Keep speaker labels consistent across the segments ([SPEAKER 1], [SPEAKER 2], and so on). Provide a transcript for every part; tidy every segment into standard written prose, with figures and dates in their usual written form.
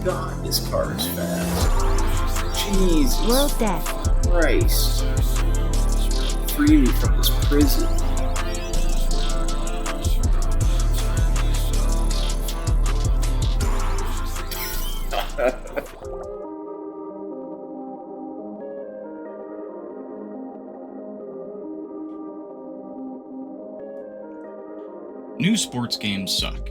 [SPEAKER 1] God, this car is fast. Jesus
[SPEAKER 2] worldeath.
[SPEAKER 1] Christ. Free me from this prison.
[SPEAKER 3] New sports games suck.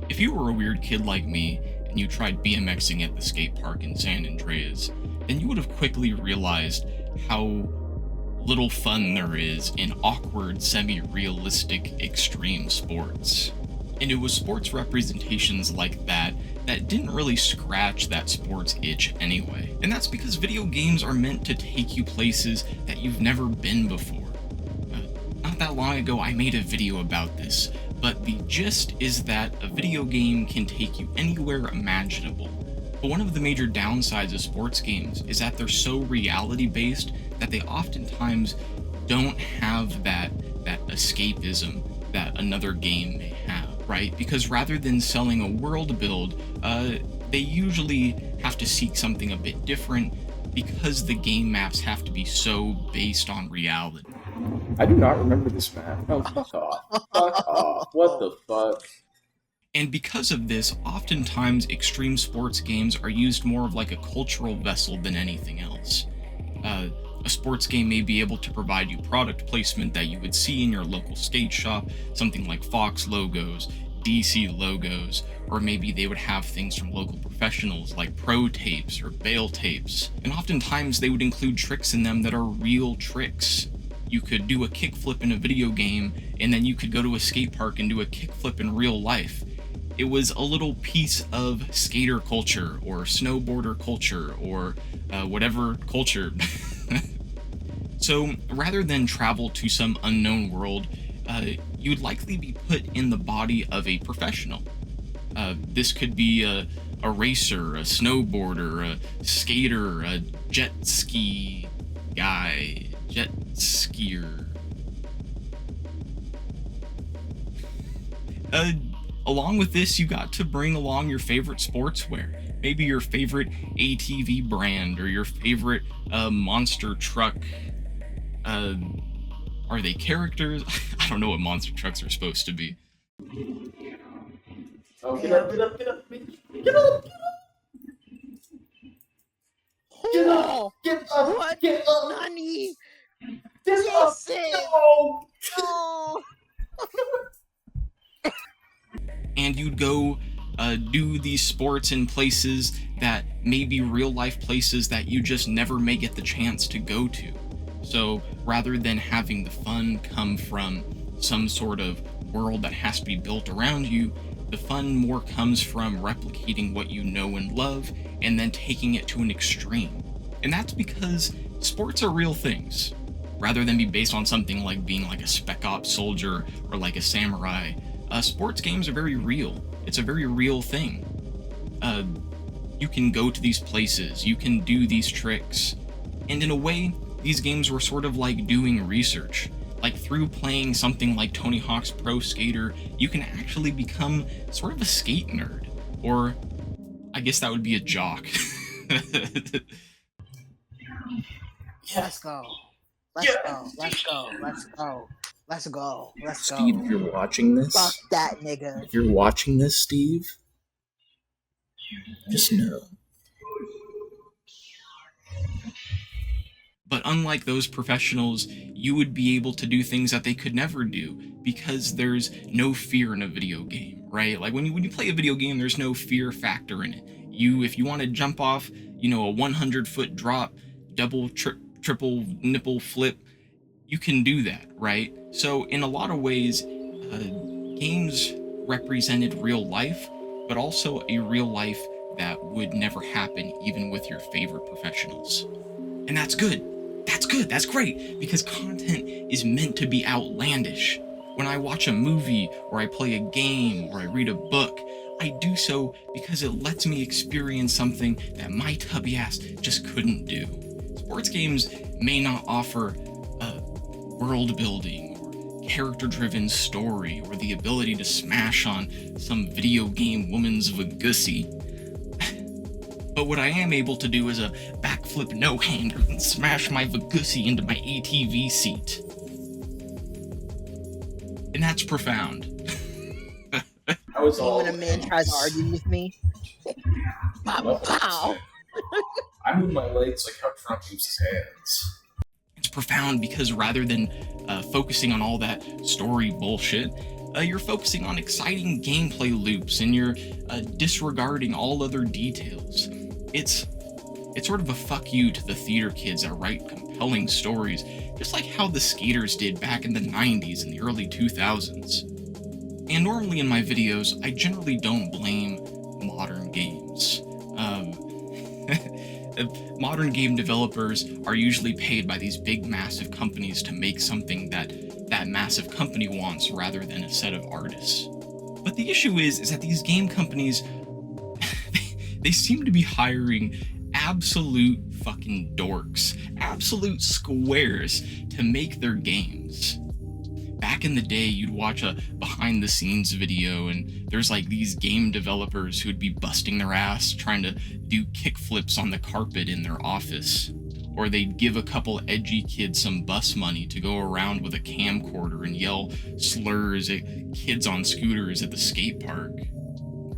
[SPEAKER 3] If you were a weird kid like me and you tried BMXing at the skate park in San Andreas, then you would have quickly realized how little fun there is in awkward, semi-realistic extreme sports. And it was sports representations like that that didn't really scratch that sports itch anyway. And that's because video games are meant to take you places that you've never been before. Not that long ago I made a video about this, but the gist is that a video game can take you anywhere imaginable. But one of the major downsides of sports games is that they're so reality-based that they oftentimes don't have that escapism that another game may have, right? Because rather than selling a world build, they usually have to seek something a bit different because the game maps have to be so based on reality.
[SPEAKER 1] I do not remember this map. Oh, fuck off. Fuck off. What the fuck?
[SPEAKER 3] And because of this, oftentimes extreme sports games are used more of like a cultural vessel than anything else. A sports game may be able to provide you product placement that you would see in your local skate shop, something like Fox logos, DC logos, or maybe they would have things from local professionals like pro tapes or bail tapes. And oftentimes they would include tricks in them that are real tricks. You could do a kickflip in a video game, and then you could go to a skate park and do a kickflip in real life. It was a little piece of skater culture, or snowboarder culture, or whatever culture. So rather than travel to some unknown world, you'd likely be put in the body of a professional. This could be a racer, a snowboarder, a skater, a jet ski guy, jet skier. Along with this, you got to bring along your favorite sportswear. Maybe your favorite ATV brand or your favorite monster truck. Are they characters? I don't know what monster trucks are supposed to be.
[SPEAKER 1] Oh, get up, get up, get up, bitch. Get up, get up. Get up, get up,
[SPEAKER 2] What?
[SPEAKER 1] get up.
[SPEAKER 2] Nani?
[SPEAKER 1] Get up.
[SPEAKER 2] Jason!
[SPEAKER 1] No.
[SPEAKER 2] No!
[SPEAKER 3] And you'd go do these sports in places that may be real life places that you just never may get the chance to go to. So rather than having the fun come from some sort of world that has to be built around you, the fun more comes from replicating what you know and love and then taking it to an extreme. And that's because sports are real things. Rather than be based on something like being like a spec ops soldier or like a samurai, sports games are very real. It's a very real thing. You can go to these places, you can do these tricks, and in a way, these games were sort of like doing research. Like through playing something like Tony Hawk's Pro Skater, you can actually become sort of a skate nerd. Or, I guess that would be a jock.
[SPEAKER 2] Let's go. Let's go. Let's go. Let's go. Let's go. Let's go.
[SPEAKER 1] Steve, if you're watching this,
[SPEAKER 2] Fuck that nigga.
[SPEAKER 1] if you're watching this, Steve, just know.
[SPEAKER 3] But unlike those professionals, you would be able to do things that they could never do because there's no fear in a video game, right? Like when you play a video game, there's no fear factor in it. If you want to jump off, a 100-foot drop, double, triple nipple flip, you can do that, right? So in a lot of ways, games represented real life, but also a real life that would never happen even with your favorite professionals. And that's good. That's good. That's great. Because content is meant to be outlandish. When I watch a movie, or I play a game, or I read a book, I do so because it lets me experience something that my tubby ass just couldn't do. Sports games may not offer world building, or character-driven story, or the ability to smash on some video game woman's vagussy. But what I am able to do is a backflip no-hander and smash my Vagussy into my ATV seat. And that's profound.
[SPEAKER 1] I was all
[SPEAKER 2] When a man tries to argue with me, pow, pow.
[SPEAKER 1] I move my legs like how Trump moves his hands.
[SPEAKER 3] It's profound because rather than focusing on all that story bullshit, you're focusing on exciting gameplay loops and you're disregarding all other details. It's sort of a fuck you to the theater kids that write compelling stories, just like how the skaters did back in the 90s and the early 2000s. And normally in my videos, I generally don't blame modern games. Modern game developers are usually paid by these big, massive companies to make something that massive company wants rather than a set of artists. But the issue is that these game companies, they seem to be hiring absolute fucking dorks, absolute squares to make their games. Back in the day, you'd watch a behind-the-scenes video, and there's like these game developers who'd be busting their ass trying to do kickflips on the carpet in their office. Or they'd give a couple edgy kids some bus money to go around with a camcorder and yell slurs at kids on scooters at the skate park.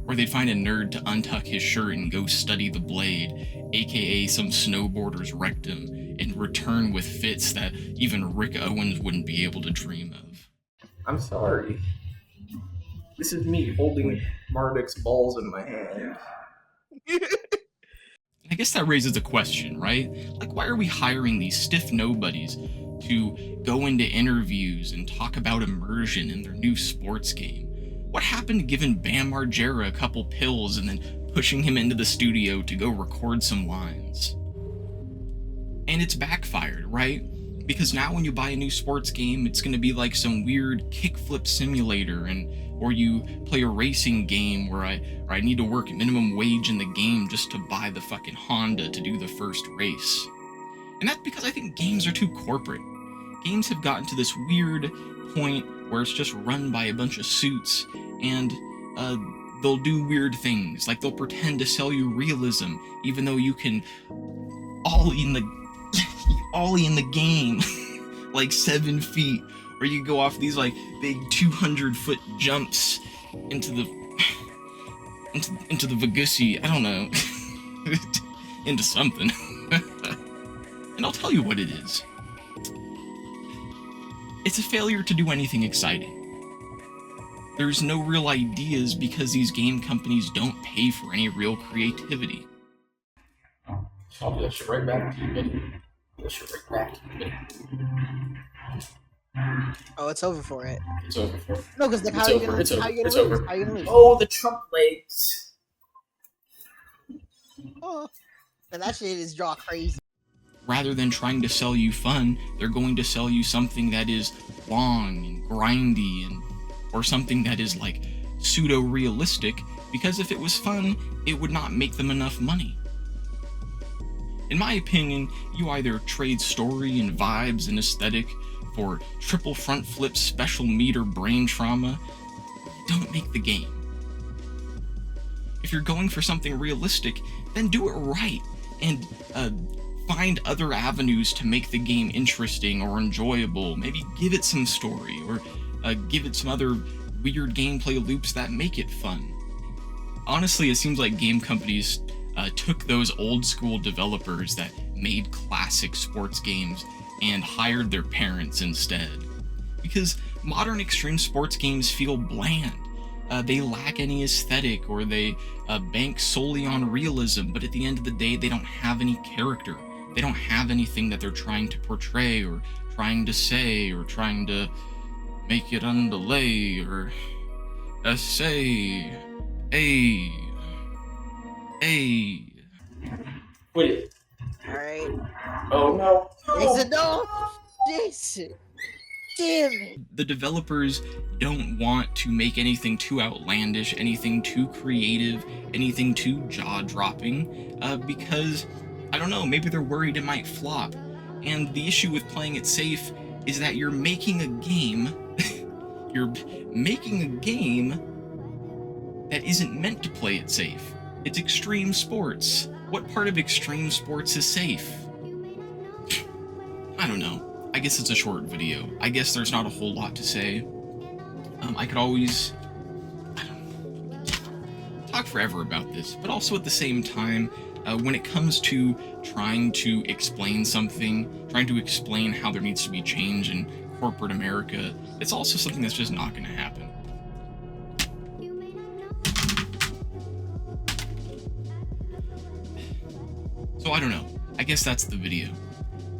[SPEAKER 3] Or they'd find a nerd to untuck his shirt and go study the blade, aka some snowboarder's rectum, and return with fits that even Rick Owens wouldn't be able to dream of.
[SPEAKER 1] I'm sorry. This is me holding Marduk's balls in my hand.
[SPEAKER 3] I guess that raises a question, right? Like, why are we hiring these stiff nobodies to go into interviews and talk about immersion in their new sports game? What happened to giving Bam Margera a couple pills and then pushing him into the studio to go record some lines? And it's backfired, right? Because now when you buy a new sports game, it's going to be like some weird kickflip simulator, or you play a racing game where I need to work minimum wage in the game just to buy the fucking Honda to do the first race. And that's because I think games are too corporate. Games have gotten to this weird point where it's just run by a bunch of suits, and they'll do weird things, like they'll pretend to sell you realism, even though you can ollie in the game like 7 feet, or you go off these like big 200-foot jumps into the Vagussy, I don't know, into something. And I'll tell you what it is. It's a failure to do anything exciting. There's no real ideas because these game companies don't pay for any real creativity.
[SPEAKER 1] I'll do that shit right back to you, buddy. That shit right back to you, buddy.
[SPEAKER 2] Oh, it's over for it.
[SPEAKER 1] It's over for it.
[SPEAKER 2] No, because like, how are you gonna lose? How you gonna lose?
[SPEAKER 1] Oh, the Trump legs.
[SPEAKER 2] Oh, and that shit is draw crazy.
[SPEAKER 3] Rather than trying to sell you fun, they're going to sell you something that is long and grindy, or something that is like pseudo-realistic, because if it was fun, it would not make them enough money. In my opinion, you either trade story and vibes and aesthetic for triple front flip special meter brain trauma, don't make the game. If you're going for something realistic, then do it right, and find other avenues to make the game interesting or enjoyable. Maybe give it some story, or give it some other weird gameplay loops that make it fun. Honestly, it seems like game companies took those old school developers that made classic sports games and hired their parents instead. Because modern extreme sports games feel bland. They lack any aesthetic, or they bank solely on realism, but at the end of the day, they don't have any character. They don't have anything that they're trying to portray, or trying to say, or trying to make it underlay, or say, a.
[SPEAKER 1] Quit it.
[SPEAKER 2] Alright.
[SPEAKER 1] Oh no.
[SPEAKER 2] Jason, no! Jason! Damn it!
[SPEAKER 3] The developers don't want to make anything too outlandish, anything too creative, anything too jaw-dropping, because, I don't know, maybe they're worried it might flop. And the issue with playing it safe is that you're making a game that isn't meant to play it safe. It's extreme sports. what part of extreme sports is safe? I don't know. I guess it's a short video. I guess there's not a whole lot to say. I could always talk forever about this, but also at the same time, when it comes to trying to explain something, trying to explain how there needs to be change in corporate America, it's also something that's just not going to happen. So I don't know. I guess that's the video.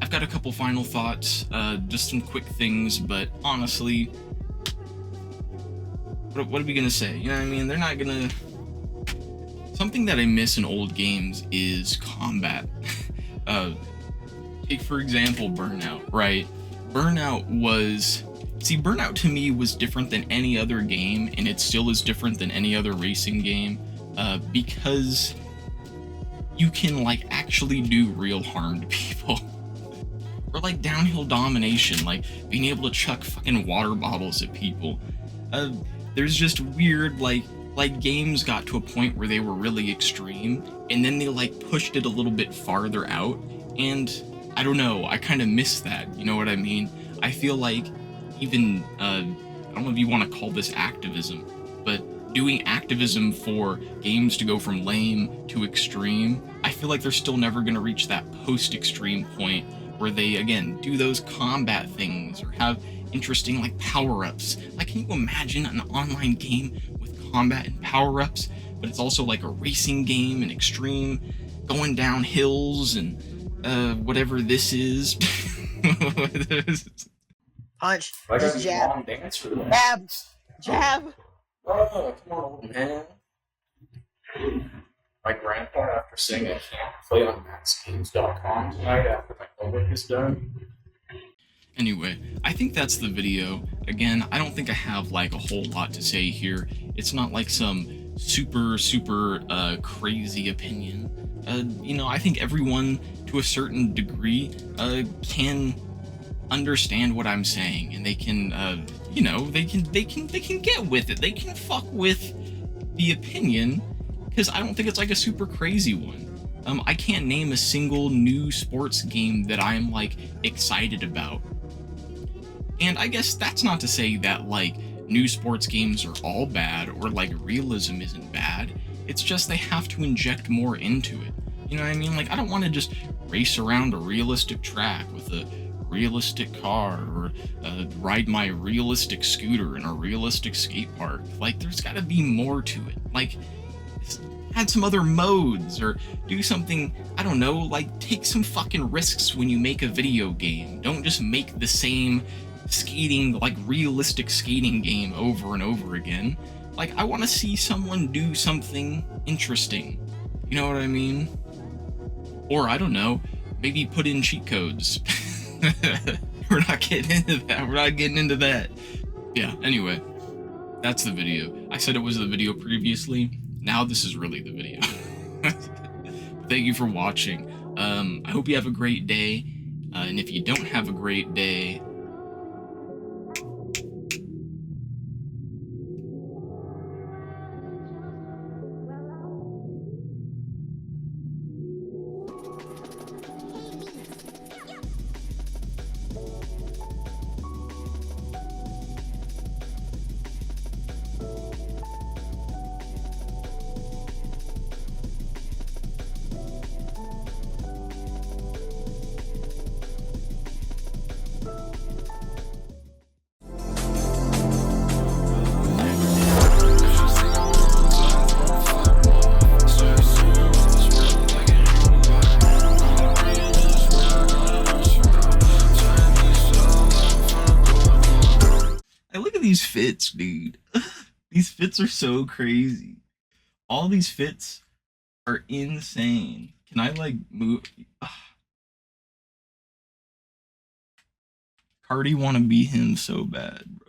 [SPEAKER 3] I've got a couple final thoughts, just some quick things, but honestly, what are we gonna say? You know what I mean? They're not gonna... Something that I miss in old games is combat. Take for example Burnout, right? Burnout to me was different than any other game, and it still is different than any other racing game, because you can like actually do real harm to people. Or like downhill domination, like being able to chuck fucking water bottles at people. There's just weird like games got to a point where they were really extreme, and then they like pushed it a little bit farther out, and I don't know, I kind of miss that, you know what I mean? I feel like even, I don't know if you want to call this activism, but doing activism for games to go from lame to extreme, I feel like they're still never going to reach that post-extreme point where they, again, do those combat things or have interesting, like, power-ups. Like, can you imagine an online game with combat and power-ups, but it's also like a racing game and extreme, going down hills and, whatever this is.
[SPEAKER 2] Punch.
[SPEAKER 1] I
[SPEAKER 2] Just
[SPEAKER 1] got a
[SPEAKER 2] jab.
[SPEAKER 1] long dance for the
[SPEAKER 2] Jab. Jab.
[SPEAKER 1] Oh, come on, old man. My grandpa, after saying I can't play on maxgames.com tonight after my homework is done.
[SPEAKER 3] Anyway, I think that's the video. Again, I don't think I have like a whole lot to say here. It's not like some super crazy opinion. You know, I think everyone to a certain degree can understand what I'm saying, and they can you know, they can get with it. They can fuck with the opinion, because I don't think it's like a super crazy one. I can't name a single new sports game that I'm like excited about. And I guess that's not to say that like new sports games are all bad or like realism isn't bad. It's just they have to inject more into it. You know what I mean? Like, I don't want to just race around a realistic track with a realistic car, or ride my realistic scooter in a realistic skate park. Like, there's got to be more to it. Like, add some other modes, or do something, I don't know, like take some fucking risks when you make a video game. Don't just make the same skating, like realistic skating game over and over again. Like, I want to see someone do something interesting. You know what I mean? Or, I don't know, maybe put in cheat codes. We're not getting into that. Yeah, anyway, that's the video. I said it was the video previously. Now this is really the video. Thank you for watching. I hope you have a great day. And if you don't have a great day, these fits, dude. These fits are so crazy. All these fits are insane. Can I like move? Cardi wanna be him so bad, bro.